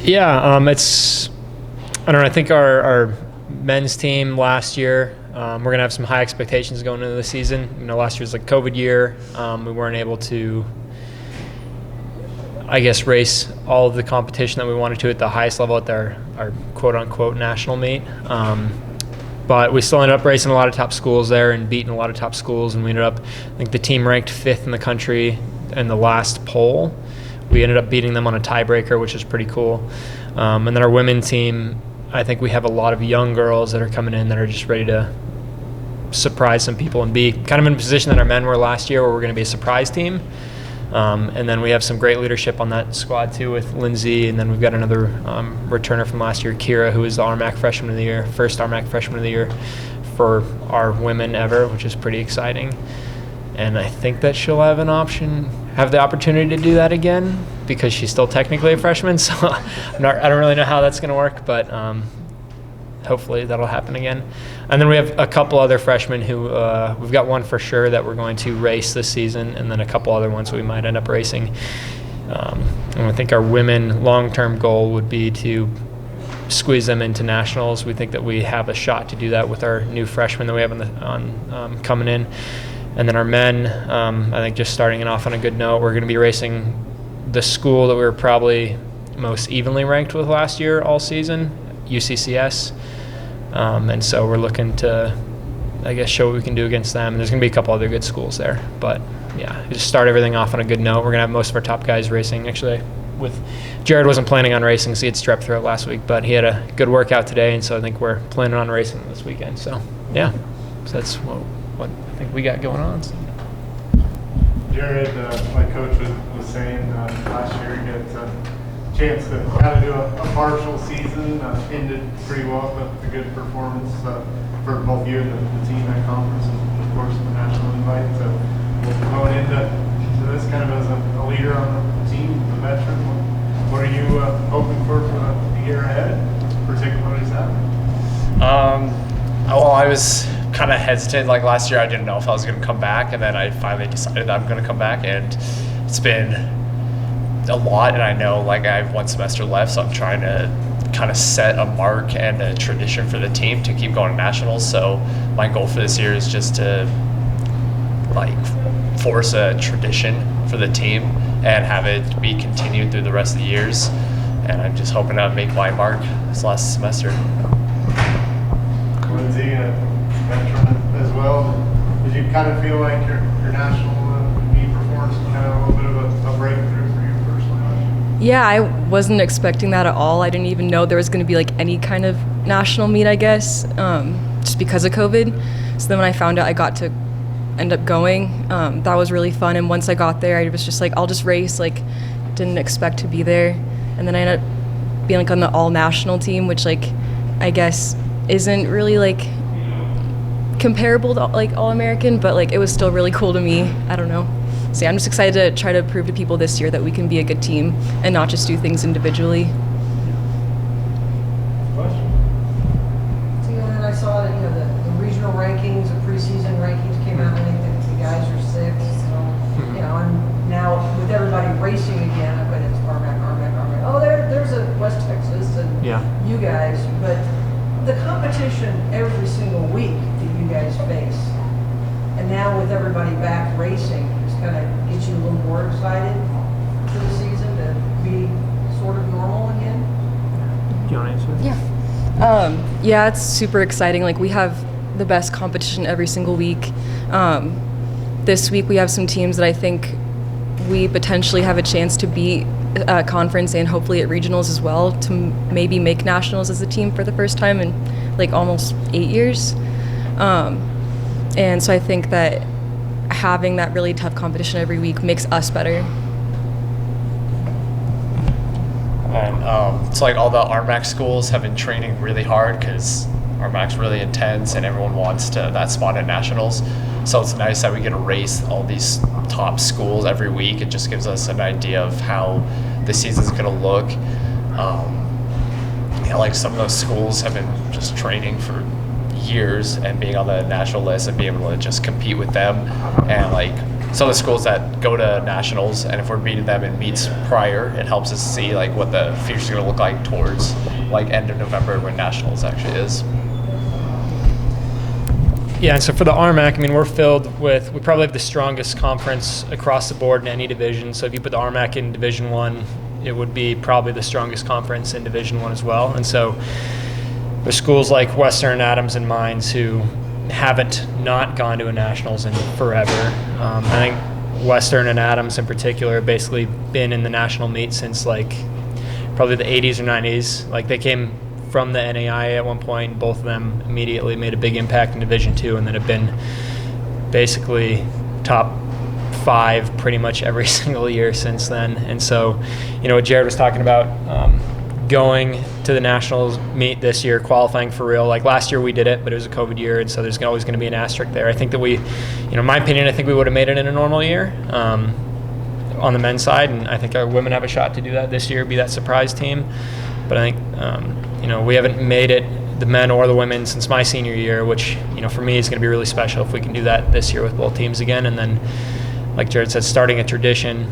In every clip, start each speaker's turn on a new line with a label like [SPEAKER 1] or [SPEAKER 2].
[SPEAKER 1] Yeah, I don't know, I think our men's team last year, we're going to have some high expectations going into the season. Last year was like COVID year. We weren't able to, race all of the competition that we wanted to at the highest level at our quote-unquote national meet. But we still ended up racing a lot of top schools there and beating a lot of top schools, and we ended up, I think the team ranked 5th in the country in the last poll. We ended up beating them on a tiebreaker, which is pretty cool. And then our women's team, I think we have a lot of young girls that are coming in that are just ready to surprise some people and be kind of in a position that our men were last year, where we're going to be a surprise team. And then we have some great leadership on that squad too with Lindsay, and then we've got another returner from last year, Kira, who is the RMAC Freshman of the Year, first RMAC Freshman of the Year for our women ever, which is pretty exciting. And I think that she'll have the opportunity to do that again, because she's still technically a freshman. So I don't really know how that's going to work, but hopefully that'll happen again. And then we have a couple other freshmen who we've got one for sure that we're going to race this season, and then a couple other ones we might end up racing. And I think our women long-term goal would be to squeeze them into nationals. We think that we have a shot to do that with our new freshmen that we have coming in. And then our men, I think just starting it off on a good note, we're going to be racing the school that we were probably most evenly ranked with last year all season, UCCS. And so we're looking to, show what we can do against them. And there's going to be a couple other good schools there. But, yeah, just start everything off on a good note. We're going to have most of our top guys racing. Actually, with Jerod wasn't planning on racing, so he had strep throat last week. But he had a good workout today, and so I think we're planning on racing this weekend. So, yeah, so that's what I think we got going on. So.
[SPEAKER 2] Jerod, my coach was saying last year you got a chance to kind of do a partial season, ended pretty well with a good performance for both you and the team at conference, and of course the national invite. So going into this kind of as a leader on the team, the veteran, what are you hoping for the year ahead, particularly Saturday?
[SPEAKER 3] Well, I was kind of hesitant. Like last year, I didn't know if I was going to come back, and then I finally decided that I'm going to come back, and it's been a lot, and I know like I have one semester left, so I'm trying to kind of set a mark and a tradition for the team to keep going to nationals. So my goal for this year is just to like force a tradition for the team and have it be continued through the rest of the years, and I'm just hoping to make my mark this last semester.
[SPEAKER 2] Lindsay, a veteran as well, did you kind of feel like your national meet performance was kind of a little bit of a breakthrough for you personally?
[SPEAKER 4] Yeah, I wasn't expecting that at all. I didn't even know there was going to be like any kind of national meet, I guess, just because of COVID. So then when I found out I got to end up going, that was really fun. And once I got there, I was just like, I'll just race. Like, didn't expect to be there. And then I ended up being like on the all-national team, which like I guess isn't really like comparable to like All-American, but like it was still really cool to me. I don't know. So yeah, I'm just excited to try to prove to people this year that we can be a good team and not just do things individually.
[SPEAKER 5] So and I saw that the regional rankings, the preseason rankings came out. I think that the guys are 6th. So and now with everybody racing again, I bet it's RMAC. Oh, there's a West Texas and you guys, but the competition every single week that you guys face, and now with everybody back racing, just kind of gets you a little more excited for the season to be sort of normal again?
[SPEAKER 1] Do you want to answer?
[SPEAKER 4] Yeah. Yeah, it's super exciting. Like we have the best competition every single week. This week we have some teams that I think we potentially have a chance to beat conference and hopefully at regionals as well, to maybe make nationals as a team for the first time in like almost 8 years. And so I think that having that really tough competition every week makes us better.
[SPEAKER 3] And so like all the RMAC schools have been training really hard because RMAC's really intense and everyone wants that spot at nationals. So it's nice that we get to race all these top schools every week. It just gives us an idea of how the season's going to look. Like some of those schools have been just training for years and being on the national list and being able to just compete with them and like some of the schools that go to nationals, and if we're beating them in meets prior, it helps us see like what the future's going to look like towards like end of November when nationals actually is.
[SPEAKER 1] Yeah, and so for the RMAC, I mean, we probably have the strongest conference across the board in any division. So if you put the RMAC in Division I, it would be probably the strongest conference in Division I as well. And so there's schools like Western, Adams, and Mines who haven't not gone to a nationals in forever. I think Western and Adams in particular have basically been in the national meet since like probably the 80s or 90s. Like they came from the NAIA at one point. Both of them immediately made a big impact in Division II, and then have been basically top 5 pretty much every single year since then. And so, you know, what Jerod was talking about, going to the nationals meet this year, qualifying for real. Like last year we did it, but it was a COVID year, and so there's always going to be an asterisk there. I think that we, you know, in my opinion, I think we would have made it in a normal year on the men's side, and I think our women have a shot to do that this year, be that surprise team. But I think, you know, we haven't made it, the men or the women, since my senior year, which, you know, for me is going to be really special if we can do that this year with both teams again. And then, like Jerod said, starting a tradition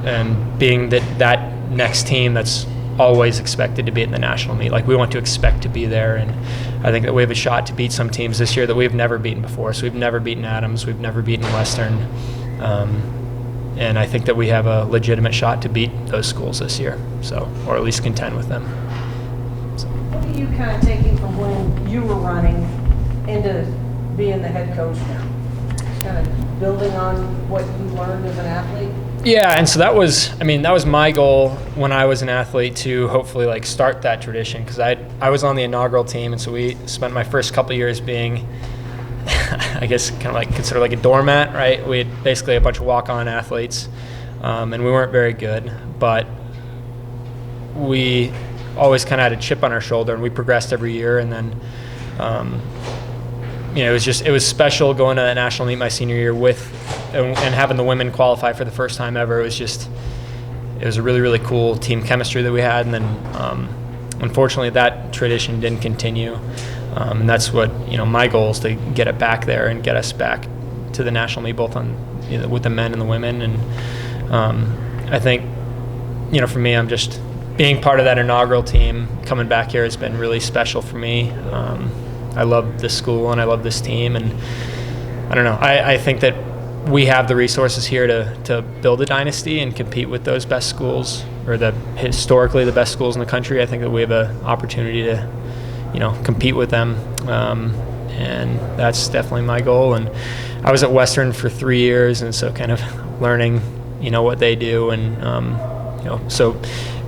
[SPEAKER 1] and being that next team that's always expected to be at the national meet. Like we want to expect to be there, and I think that we have a shot to beat some teams this year that we've never beaten before. So we've never beaten Adams, we've never beaten Western, and I think that we have a legitimate shot to beat those schools this year, so, or at least contend with them.
[SPEAKER 5] What are you kind of taking from when you were running into being the head coach now? Just kind of building on what you learned as an athlete?
[SPEAKER 1] Yeah, and so that was my goal when I was an athlete, to hopefully like start that tradition, because I was on the inaugural team, and so we spent my first couple of years being, I guess, kind of like considered like a doormat, right? We had basically a bunch of walk-on athletes, and we weren't very good, but we always kind of had a chip on our shoulder, and we progressed every year. And then, you know, it was special going to a national meet my senior year and having the women qualify for the first time ever. It was a really, really cool team chemistry that we had. And then, unfortunately, that tradition didn't continue. And that's what, you know, my goal is to get it back there and get us back to the national meet, both on, you know, with the men and the women. And I think, you know, for me, I'm just being part of that inaugural team, coming back here has been really special for me. I love this school and I love this team, and I don't know, I think that we have the resources here to build a dynasty and compete with those best schools, or historically the best schools in the country. I think that we have an opportunity to, you know, compete with them, and that's definitely my goal. And I was at Western for 3 years, and so kind of learning, you know, what they do, and you know, so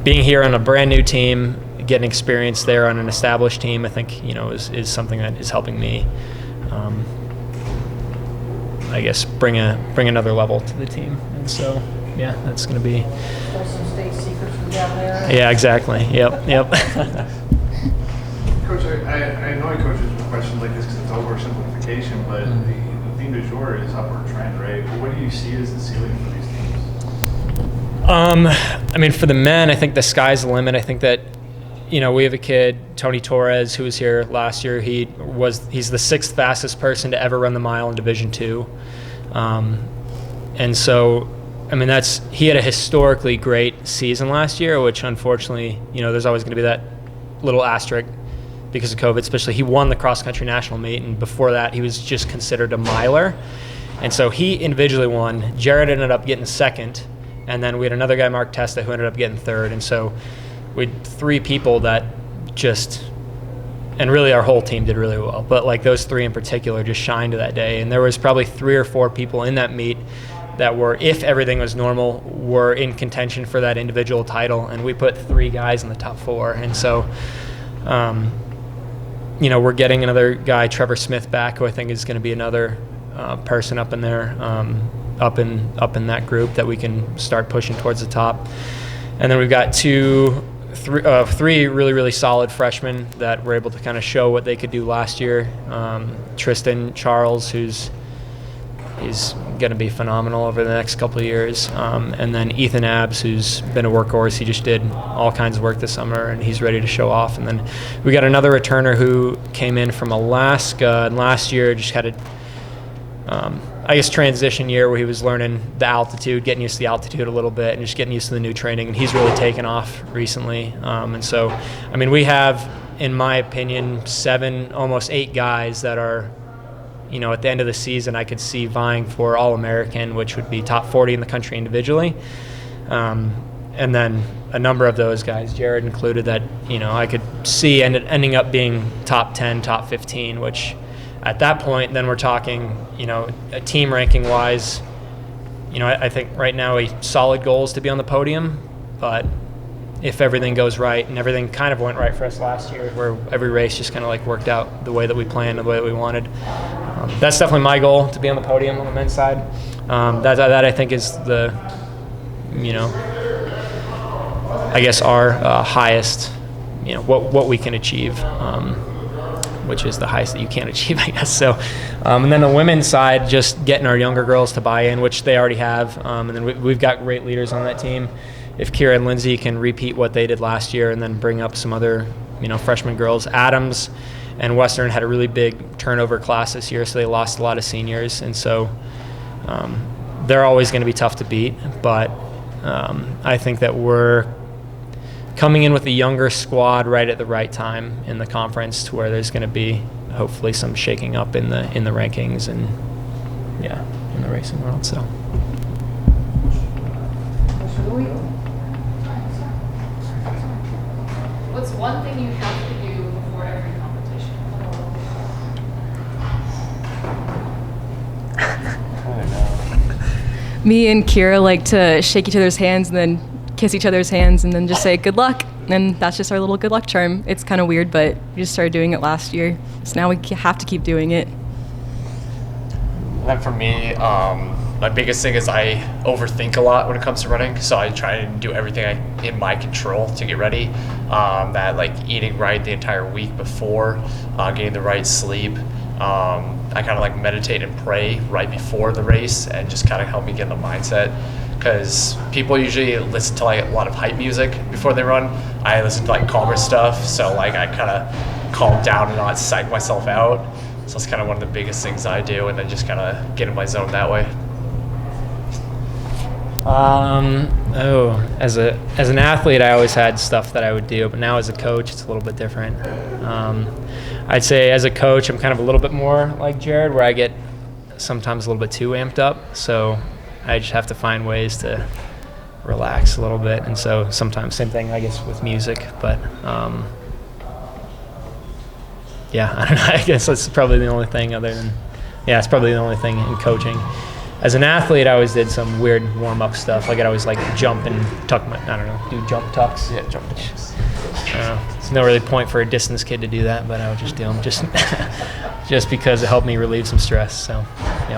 [SPEAKER 1] being here on a brand new team, getting experience there on an established team, I think, you know, is something that is helping me, I guess, bring another level to the team. And so, yeah, that's going to be.
[SPEAKER 5] Still some state secrets from down there.
[SPEAKER 1] Yeah, exactly. Yep.
[SPEAKER 2] Coach, I know I coach with questions like this because it's oversimplification, but the theme du jour is upward trend, right? But what do you see as the ceiling for these teams?
[SPEAKER 1] I mean, for the men, I think the sky's the limit. I think that, you know, we have a kid, Tony Torres, who was here last year. He's the 6th fastest person to ever run the mile in Division II. And so, I mean, he had a historically great season last year, which unfortunately, you know, there's always going to be that little asterisk because of COVID, especially he won the cross-country national meet, and before that he was just considered a miler. And so he individually won. Jerod ended up getting 2nd, and then we had another guy, Mark Testa, who ended up getting 3rd. And so we had 3 people that just, and really our whole team did really well, but like those 3 in particular just shined that day. And there was probably 3 or 4 people in that meet that were, if everything was normal, were in contention for that individual title, and we put 3 guys in the top 4. And so, you know, we're getting another guy, Trevor Smith, back, who I think is going to be another person up in there, up in that group that we can start pushing towards the top. And then we've got 3 really, really solid freshmen that were able to kind of show what they could do last year. Tristan Charles, he's going to be phenomenal over the next couple of years. And then Ethan Abbs, who's been a workhorse. He just did all kinds of work this summer, and he's ready to show off. And then we got another returner who came in from Alaska, and last year just had I guess, transition year where he was learning the altitude, getting used to the altitude a little bit, and just getting used to the new training. And he's really taken off recently. And so, I mean, we have, in my opinion, 7, almost 8 guys that are, you know, at the end of the season, I could see vying for All-American, which would be top 40 in the country individually. And then a number of those guys, Jerod included, that, you know, I could see ending up being top 10, top 15, which at that point, then we're talking, you know, team ranking wise, you know, I think right now a solid goal is to be on the podium, but if everything goes right, and everything kind of went right for us last year, where every race just kind of like worked out the way that we planned, the way that we wanted. That's definitely my goal, to be on the podium on the men's side. That I think is the, you know, I guess our highest, you know, what we can achieve, which is the highest that you can achieve, I guess. So, and then the women's side, just getting our younger girls to buy in, which they already have, and then we've got great leaders on that team. If Kira and Lindsay can repeat what they did last year and then bring up some other, you know, freshman girls. Adams and Western had a really big turnover class this year, so they lost a lot of seniors, and so they're always going to be tough to beat. But I think that we're coming in with a younger squad right at the right time in the conference, to where there's going to be hopefully some shaking up in the rankings and in the racing world. So.
[SPEAKER 6] What's one thing you have to do before every competition?
[SPEAKER 4] Me and Kira like to shake each other's hands and then kiss each other's hands and then just say good luck. And that's just our little good luck charm. It's kind of weird, but we just started doing it last year. So now we have to keep doing it.
[SPEAKER 3] And for me, my biggest thing is I overthink a lot when it comes to running. So I try and do everything in my control to get ready. That like eating right the entire week before, getting the right sleep. I kind of like meditate and pray right before the race, and just kind of help me get in the mindset. Because people usually listen to like a lot of hype music before they run. I listen to like calmer stuff, so like I kind of calm down and not psych myself out. So it's kind of one of the biggest things I do, and then just kind of get in my zone that way.
[SPEAKER 1] As an athlete, I always had stuff that I would do, but now as a coach, it's a little bit different. I'd say as a coach, I'm kind of a little bit more like Jerod, where I get sometimes a little bit too amped up. So I just have to find ways to relax a little bit. And so sometimes same thing, I guess, with music. But I don't know. I guess that's probably the only thing it's probably the only thing in coaching. As an athlete, I always did some weird warm-up stuff. Like I'd always like jump and tuck do jump tucks.
[SPEAKER 3] Yeah, jump tucks.
[SPEAKER 1] There's no really point for a distance kid to do that, but I would just do them just because it helped me relieve some stress. So, yeah.